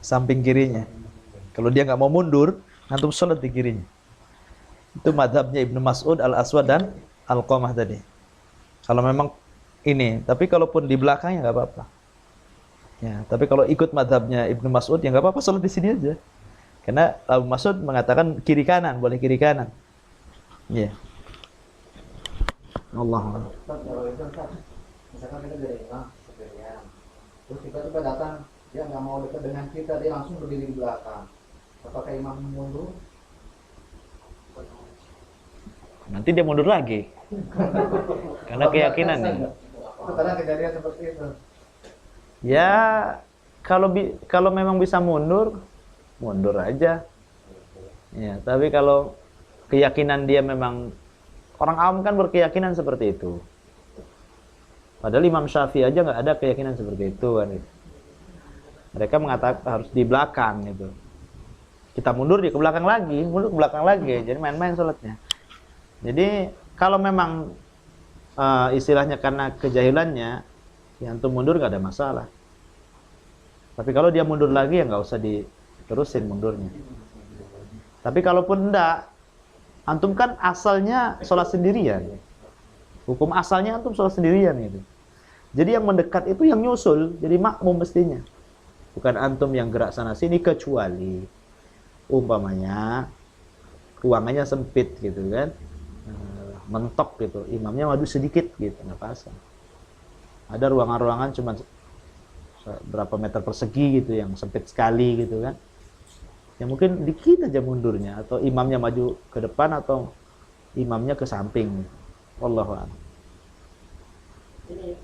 samping kirinya. Kalau dia nggak mau mundur, antum sholat di kirinya. Itu madhabnya Ibnu Mas'ud, Al-Aswad, dan Al-Qamah tadi. Kalau memang ini, tapi kalaupun di belakangnya nggak apa-apa. Ya, tapi kalau ikut madhabnya Ibnu Mas'ud, ya nggak apa-apa, sholat di sini aja. Karena Abu Mas'ud mengatakan kiri kanan, boleh kiri kanan. Ya. Allah. Kalau itu kan, misalkan kita dari imam sekalian, terus kita coba datang, dia nggak mau dekat dengan kita, dia langsung berdiri di belakang. Apakah imam mundur? Nanti dia mundur lagi. Karena keyakinan nih. Karena kejadian seperti itu. Ya, kalau memang bisa mundur aja. Ya, tapi kalau keyakinan dia memang, orang awam kan berkeyakinan seperti itu. Padahal Imam Syafi'i aja nggak ada keyakinan seperti itu kan. Mereka mengatakan harus di belakang gitu. Kita mundur dia ke belakang lagi, mundur ke belakang lagi. Jadi main-main sholatnya. Jadi kalau memang istilahnya karena kejahilannya, ya antum mundur nggak ada masalah. Tapi kalau dia mundur lagi ya nggak usah diterusin mundurnya. Tapi kalaupun enggak, antum kan asalnya sholat sendirian. Hukum asalnya antum sholat sendirian gitu. Jadi yang mendekat itu yang nyusul, jadi makmum mestinya. Bukan antum yang gerak sana sini, kecuali umpamanya ruangannya sempit gitu kan, mentok gitu, imamnya maju sedikit gitu, nggak apa-apa. Ada ruangan-ruangan cuma berapa meter persegi gitu yang sempit sekali gitu kan, ya mungkin dikit aja mundurnya, atau imamnya maju ke depan atau imamnya ke samping. Wallahu a'lam. Ini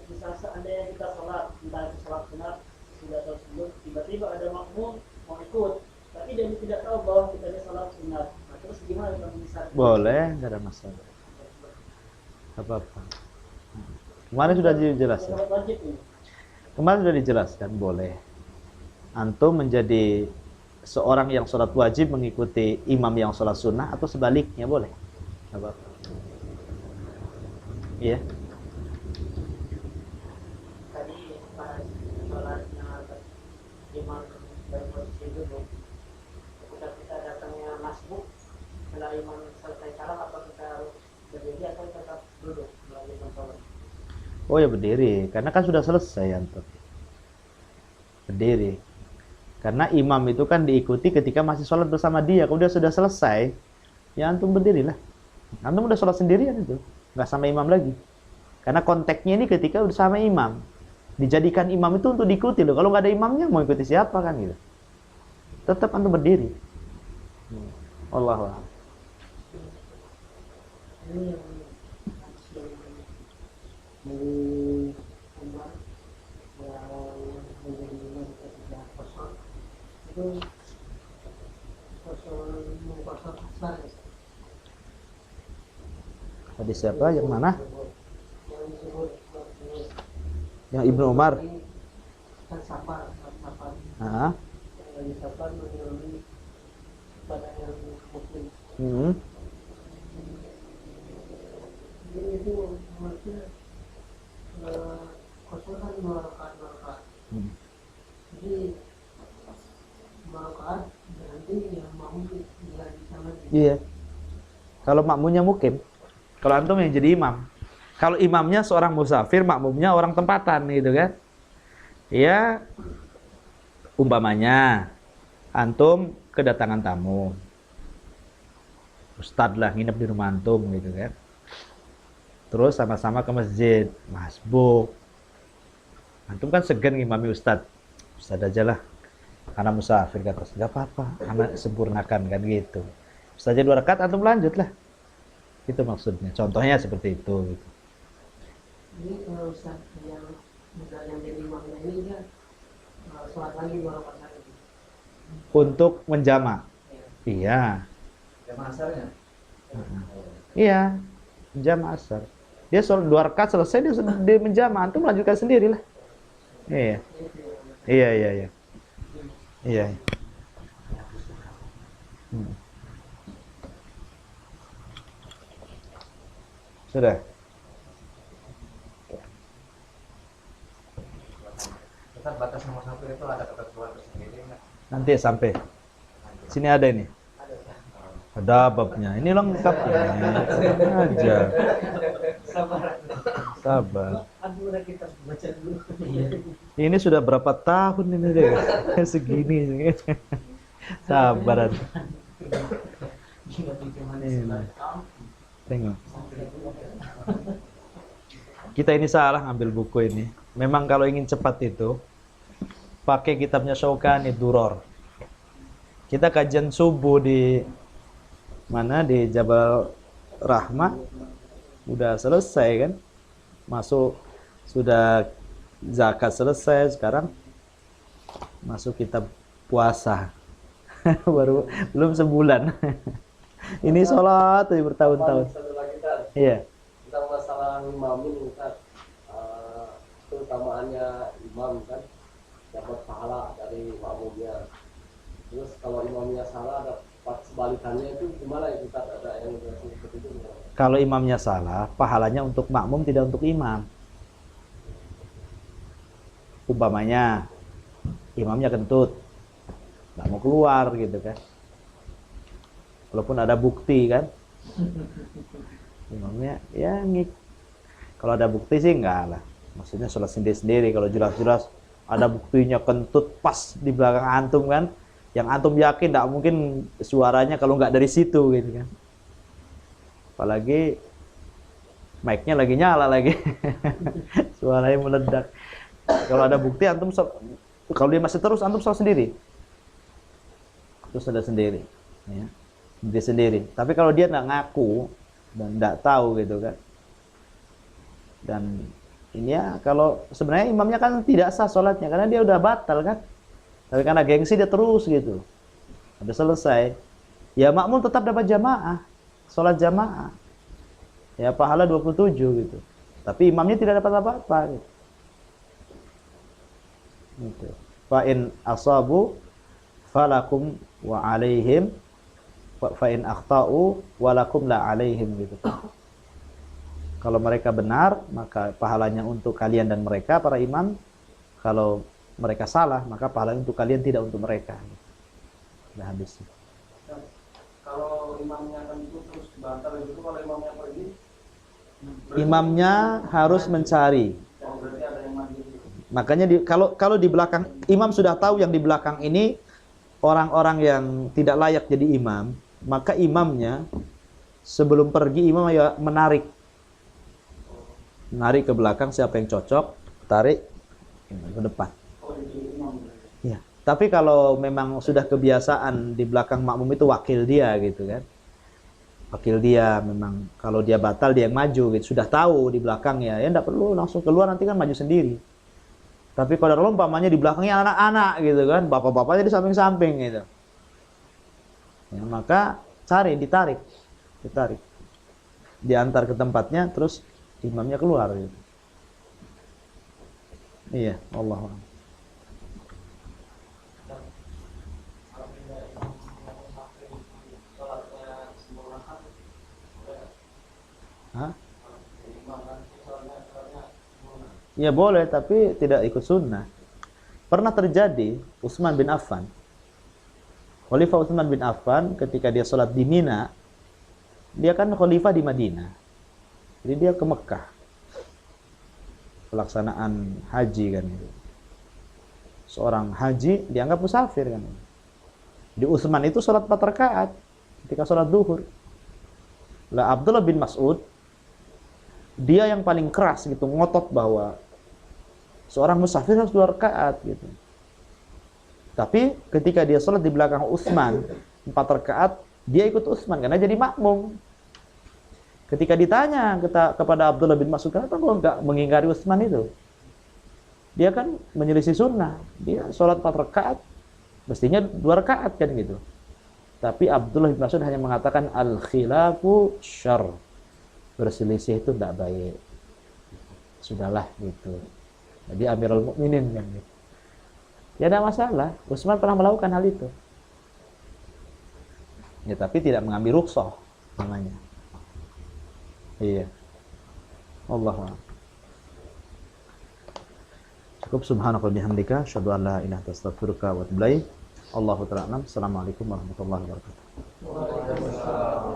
bisa seandainya kita sholat, entah itu sholat sunat sudah atau sebelum, tiba-tiba ada makmum mau ikut, tapi dia tidak tahu bahwa kita ini sholat sunat. Nah, terus gimana kita bisa? Boleh, nggak ada masalah. Apa-apa. Kemarin sudah dijelaskan. Sholat wajib ini. Kemarin sudah dijelaskan boleh. Antum menjadi seorang yang sholat wajib mengikuti imam yang sholat sunnah atau sebaliknya boleh. Apa? Iya. Tadi pas sholatnya imam dari posisi duduk, ketika kita datangnya masbuk setelah imam selesai salam, apa kita harus berdiri atau tetap duduk melanjutkan sholat? Oh ya berdiri, karena kan sudah selesai antum. Berdiri. Karena imam itu kan diikuti ketika masih sholat bersama dia. Kalau dia sudah selesai, ya antum berdirilah. Antum udah sholat sendirian itu, nggak sama imam lagi. Karena konteksnya ini ketika udah sama imam. Dijadikan imam itu untuk diikuti loh. Kalau nggak ada imamnya, mau ikuti siapa kan gitu. Tetap antum berdiri. Allah. Ini yang dari Umar yang menjadi imam ketika kosong itu kosong asar. Tadi siapa? Yang mana? Yang disebut Yang Ibnu Umar. kan safar. Ah. Yang lagi safar mengalami pada yang muslim. Jadi itu maksudnya kosong kan 2 rakaat. Jadi 2 rakaat berarti yang mau dilanjutkan lagi. Iya. Kalau makmumnya mukim, kalau antum yang jadi imam. Kalau imamnya seorang musafir, makmumnya orang tempatan gitu kan. Ya, umpamanya antum kedatangan tamu. Ustadz lah nginep di rumah antum gitu kan. Terus sama-sama ke masjid, masbuk. Antum kan segan ngimami ustadz. Ustadz aja lah. Karena musafir kata, enggak apa-apa, anak sempurnakan kan gitu. Ustadz 2 rakaat antum lanjut lah. Itu maksudnya. Contohnya seperti itu gitu. Ini kalau Ustaz yang muda yang jadi imamnya ini dia sholat lagi 2 rakaat lagi. Untuk menjamak. Iya. Jamaah asarnya. Iya. Menjamak asar. Dia sholat 2 rakaat selesai dia menjamak, antum melanjutkan sendiri lah. Iya. Iya. Iya. Sudah. Tetap batas musafir itu ada ketentuan tersendiri nggak? Nanti sampai. Sini ada ini. Ada babnya. Ini lengkap ini. Aja. Sabar. Aduh, kita baca dulu. Ini sudah berapa tahun ini deh? Segini. Sabar. Ini. Tengok. Kita ini salah ngambil buku ini. Memang kalau ingin cepat itu pakai kitabnya Syaukani Duror. Kita kajian subuh di mana di Jabal Rahmah udah selesai kan? Masuk sudah zakat selesai, sekarang masuk kitab puasa. Baru belum sebulan. Ini sholat tuh bertahun-tahun. Satu lagi Ustaz, Iya. tentang masalah imamin Ustaz, keutamaannya imam kan dapat pahala dari makmumnya. Terus kalau imamnya salah dapat sebalikannya itu gimana itu Ustaz? Ada yang seperti itu? Kalau imamnya salah, pahalanya untuk makmum tidak untuk imam. Umpamanya imamnya kentut, nggak mau keluar gitu kan. Walaupun ada bukti kan. Imamnya ya kalau ada bukti sih enggak lah. Maksudnya sholat sendiri-sendiri. Kalau jelas-jelas ada buktinya kentut pas di belakang antum kan, yang antum yakin enggak mungkin suaranya kalau nggak dari situ gitu kan. Apalagi mic-nya lagi nyala lagi. Suaranya meledak. Kalau ada bukti antum kalau dia masih terus antum sholat sendiri. Terus ada sendiri ya. Dia sendiri. Tapi kalau dia nggak ngaku dan nggak tahu gitu kan, dan ini ya kalau sebenarnya imamnya kan tidak sah sholatnya karena dia udah batal kan, tapi karena gengsi dia terus gitu, udah selesai, ya makmum tetap dapat jamaah, sholat jamaah, ya pahala 27 gitu, tapi imamnya tidak dapat apa-apa gitu. Gitu. Fa in asabu falakum wa alaihim, fa in akhtau walakum la alaihim gitu. Kalau mereka benar, maka pahalanya untuk kalian dan mereka para imam. Kalau mereka salah, maka pahalanya untuk kalian, tidak untuk mereka. Sudah habis. Kalau imamnya kan itu terus dibantah gitu, kalau imamnya pergi, Imamnya harus mencari. berarti ada yang mandi. Makanya kalau di belakang imam sudah tahu yang di belakang ini orang-orang yang tidak layak jadi imam, maka imamnya sebelum pergi imam ya menarik ke belakang siapa yang cocok, tarik ke depan. Ya. Tapi kalau memang sudah kebiasaan di belakang makmum itu wakil dia gitu kan. Wakil dia memang kalau dia batal dia yang maju gitu. Sudah tahu di belakangnya, ya enggak perlu langsung keluar, nanti kan maju sendiri. Tapi kalau umpamanya di belakangnya anak-anak gitu kan, bapak-bapaknya di samping-samping gitu. Ya, maka ditarik. Diantar ke tempatnya terus imamnya keluar gitu. Iya, Allah. Hah? Ya boleh, tapi tidak ikut sunnah. Pernah terjadi Utsman bin Affan. Khalifah Utsman bin Affan ketika dia sholat di Mina, dia kan khalifah di Madinah. Jadi dia ke Mekah. Pelaksanaan haji kan itu. Seorang haji dianggap musafir kan. Di Utsman itu sholat 4 rakaat ketika sholat duhur. Lah Abdullah bin Mas'ud dia yang paling keras gitu, ngotot bahwa seorang musafir harus 2 rakaat gitu. Tapi ketika dia sholat di belakang Utsman 4 rakaat, dia ikut Utsman karena jadi makmum. Ketika ditanya kepada Abdullah bin Mas'ud, kenapa kau enggak mengingkari Utsman itu? Dia kan menyelisih sunnah. Dia sholat 4 rakaat, mestinya 2 rakaat kan gitu. Tapi Abdullah bin Mas'ud hanya mengatakan al-khilafu syarr. Berselisih itu tidak baik. Sudahlah gitu. Jadi Amirul Mukminin kan gitu. Ya tidak masalah. Utsman pernah melakukan hal itu. Ya tapi tidak mengambil rukhsah namanya. Iya. Allah. Cukup subhanaka wa bihamdika asyhadu an la ilaha illa anta astaghfiruka wa atubu ilaik. Allahu ta'ala. Assalamualaikum warahmatullahi wabarakatuh. Waalaikumsalam.